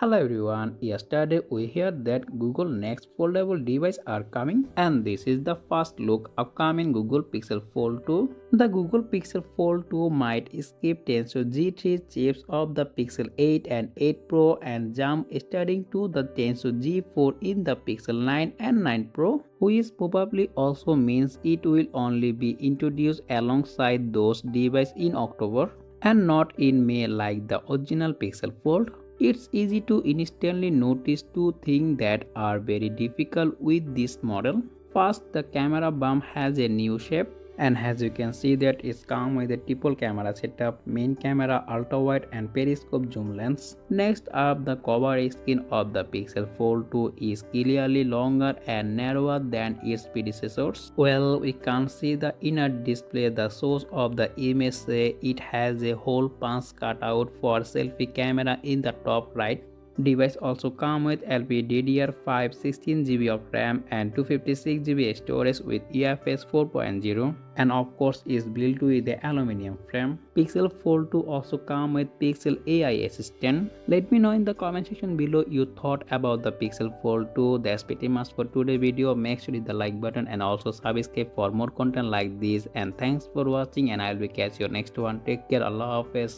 Hello everyone, yesterday we heard that Google next foldable device are coming and this is the first look upcoming Google Pixel Fold 2. The Google Pixel Fold 2 might skip Tensor G3 chips of the Pixel 8 and 8 Pro and jump starting to the Tensor G4 in the Pixel 9 and 9 Pro, which probably also means it will only be introduced alongside those devices in October and not in May like the original Pixel Fold. It's easy to instantly notice two things that are very difficult with this model. First, the camera bump has a new shape, and as you can see that it's come with a triple camera setup, main camera, ultra wide and periscope zoom lens. Next up, the cover screen of the Pixel Fold 2 is clearly longer and narrower than its predecessors. Well, we can't see the inner display. The source of the image say it has a hole punch cutout for selfie camera in the top right. Device also come with LPDDR5 16GB of RAM and 256GB storage with UFS 4.0 and of course is built with the aluminum frame. Pixel Fold 2 also come with Pixel AI Assistant. Let me know in the comment section below your thought about the Pixel Fold 2. That's pretty much for today's video. Make sure to hit the like button and also subscribe for more content like this, and thanks for watching and I will catch you next one. Take care. Allah Hafiz.